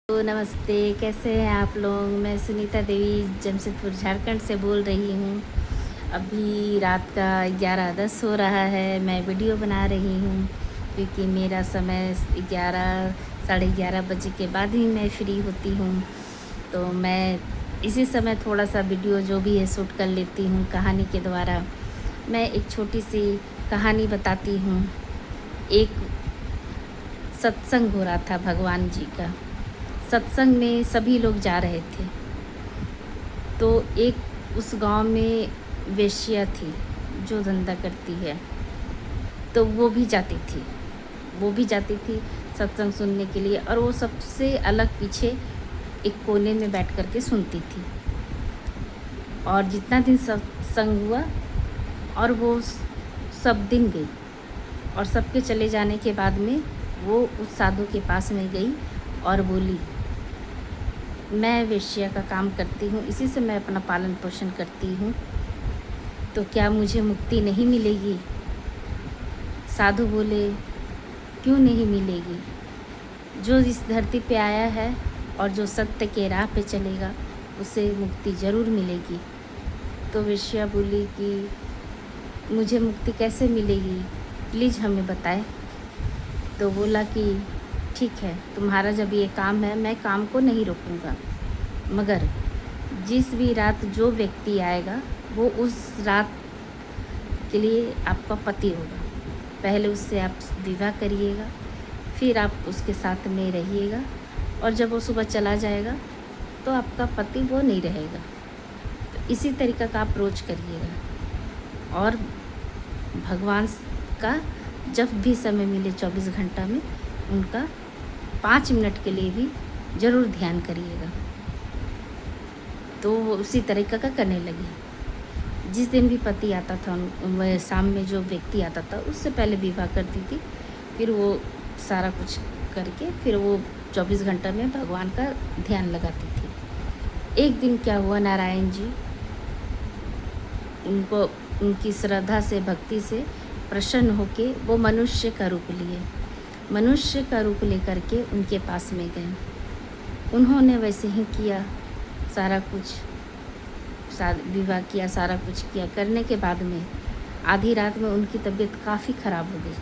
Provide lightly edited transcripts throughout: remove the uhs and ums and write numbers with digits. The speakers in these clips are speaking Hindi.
तो नमस्ते, कैसे हैं आप लोग। मैं सुनीता देवी जमशेदपुर झारखंड से बोल रही हूँ। अभी रात का 11:10 हो रहा है। मैं वीडियो बना रही हूँ क्योंकि मेरा समय 11 साढ़े 11 बजे के बाद ही मैं फ्री होती हूँ। तो मैं इसी समय थोड़ा सा वीडियो जो भी है शूट कर लेती हूँ कहानी के द्वारा। मैं एक छोटी सी कहानी बताती हूँ। एक सत्संग हो रहा था भगवान जी का। सत्संग में सभी लोग जा रहे थे। तो एक उस गांव में वेश्या थी जो धंधा करती है। तो वो भी जाती थी सत्संग सुनने के लिए, और वो सबसे अलग पीछे एक कोने में बैठ कर के सुनती थी। और जितना दिन सत्संग हुआ और वो सब दिन गई, और सबके चले जाने के बाद में वो उस साधु के पास में गई और बोली, मैं वेश्या का काम करती हूँ, इसी से मैं अपना पालन पोषण करती हूँ, तो क्या मुझे मुक्ति नहीं मिलेगी। साधु बोले, क्यों नहीं मिलेगी। जो इस धरती पे आया है और जो सत्य के राह पे चलेगा उसे मुक्ति ज़रूर मिलेगी। तो वेश्या बोली कि मुझे मुक्ति कैसे मिलेगी, प्लीज़ हमें बताएं। तो बोला कि ठीक है, तुम्हारा जब ये काम है मैं काम को नहीं रोकूंगा, मगर जिस भी रात जो व्यक्ति आएगा वो उस रात के लिए आपका पति होगा। पहले उससे आप विवाह करिएगा, फिर आप उसके साथ में रहिएगा, और जब वो सुबह चला जाएगा तो आपका पति वो नहीं रहेगा। तो इसी तरीक़ा का आप रोज करिएगा। और भगवान का जब भी समय मिले 24 घंटा में उनका 5 मिनट के लिए भी ज़रूर ध्यान करिएगा। तो वो उसी तरीक़ा का करने लगी। जिस दिन भी पति आता था, शाम में जो व्यक्ति आता था उससे पहले विवाह करती थी, फिर वो सारा कुछ करके फिर वो 24 घंटा में भगवान का ध्यान लगाती थी। एक दिन क्या हुआ, नारायण जी उनको उनकी श्रद्धा से, भक्ति से प्रसन्न होके वो मनुष्य का रूप लिए, मनुष्य का रूप लेकर के उनके पास में गए। उन्होंने वैसे ही किया, सारा कुछ विवाह किया, सारा कुछ किया। करने के बाद में आधी रात में उनकी तबीयत काफ़ी ख़राब हो गई,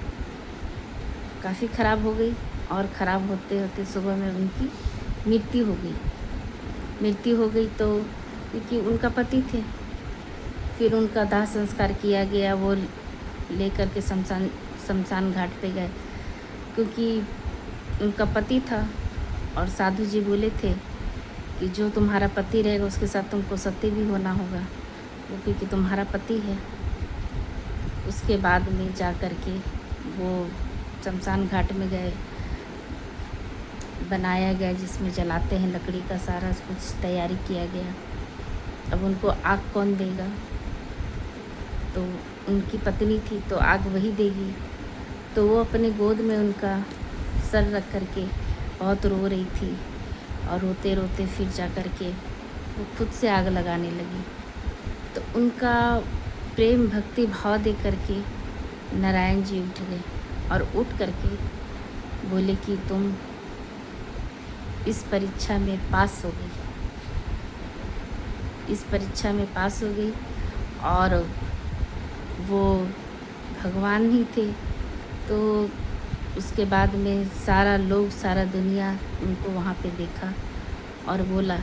काफ़ी ख़राब हो गई, और ख़राब होते होते सुबह में उनकी मृत्यु हो गई। तो क्योंकि उनका पति थे, फिर उनका दाह संस्कार किया गया। वो लेकर के शमशान घाट पे गए, क्योंकि उनका पति था, और साधु जी बोले थे कि जो तुम्हारा पति रहेगा उसके साथ तुमको सत्य भी होना होगा, वो क्योंकि तुम्हारा पति है। उसके बाद में जा कर के वो शमशान घाट में गए, बनाया गया जिसमें जलाते हैं, लकड़ी का सारा कुछ तैयारी किया गया। अब उनको आग कौन देगा, तो उनकी पत्नी थी तो आग वही देगी। तो वो अपने गोद में उनका सर रख कर के बहुत रो रही थी, और रोते रोते फिर जा कर के वो खुद से आग लगाने लगी। तो उनका प्रेम भक्ति भाव दे करके नारायण जी उठ गए, और उठ करके बोले कि तुम इस परीक्षा में पास हो गई, इस परीक्षा में पास हो गई। और वो भगवान ही थे। तो उसके बाद में सारा लोग, सारा दुनिया उनको वहाँ पे देखा और बोला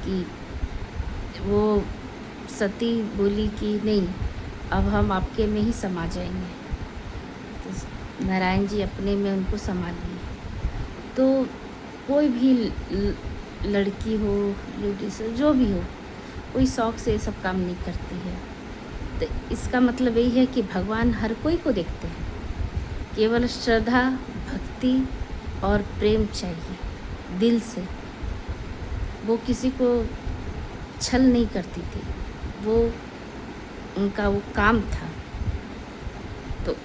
कि वो सती बोली कि नहीं, अब हम आपके में ही समा जाएंगे। तो नारायण जी अपने में उनको समा लिए। तो कोई भी लड़की हो, लेडीज हो, जो भी हो, कोई शौक़ से ये सब काम नहीं करती है। तो इसका मतलब यही है कि भगवान हर कोई को देखते हैं, केवल श्रद्धा, भक्ति और प्रेम चाहिए दिल से। वो किसी को छल नहीं करती थी, वो उनका वो काम था। तो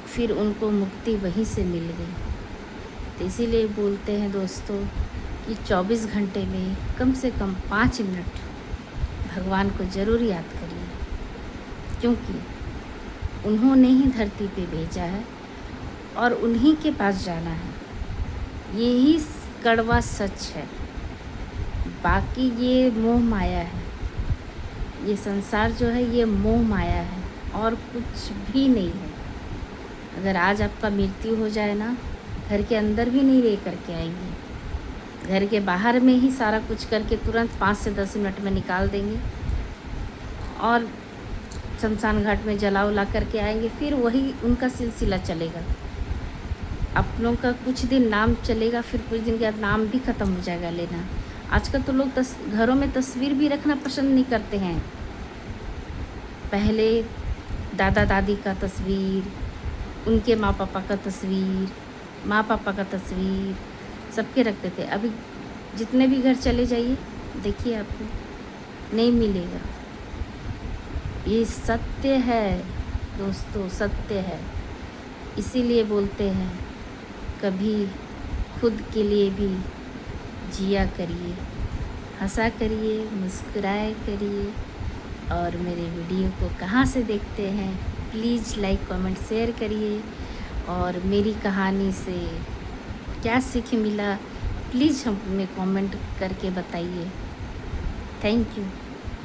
फिर उनको मुक्ति वहीं से मिल गई। तो इसीलिए बोलते हैं दोस्तों कि 24 घंटे में कम से कम 5 मिनट भगवान को ज़रूर याद करिए, क्योंकि उन्होंने ही धरती पे भेजा है और उन्हीं के पास जाना है। यही कड़वा सच है। बाकी ये मोह माया है, ये संसार जो है ये मोह माया है और कुछ भी नहीं है। अगर आज आपका मृत्यु हो जाए ना, घर के अंदर भी नहीं रह करके आएंगे, घर के बाहर में ही सारा कुछ करके तुरंत 5 से 10 मिनट में निकाल देंगे और शमशान घाट में जला उला करके आएंगे। फिर वही उनका सिलसिला चलेगा। अपनों का कुछ दिन नाम चलेगा, फिर कुछ दिन के बाद नाम भी ख़त्म हो जाएगा लेना। आजकल तो लोग घरों में तस्वीर भी रखना पसंद नहीं करते हैं। पहले दादा दादी का तस्वीर, उनके माँ पापा का तस्वीर, माँ पापा का तस्वीर सबके रखते थे। अभी जितने भी घर चले जाइए देखिए आपको नहीं मिलेगा। ये सत्य है दोस्तों, सत्य है। इसीलिए बोलते हैं कभी खुद के लिए भी जिया करिए, हंसा करिए, मुस्कुराया करिए। और मेरे वीडियो को कहाँ से देखते हैं प्लीज़ लाइक कमेंट शेयर करिए। और मेरी कहानी से क्या सीख मिला प्लीज़ हमें कमेंट करके बताइए। Thank you.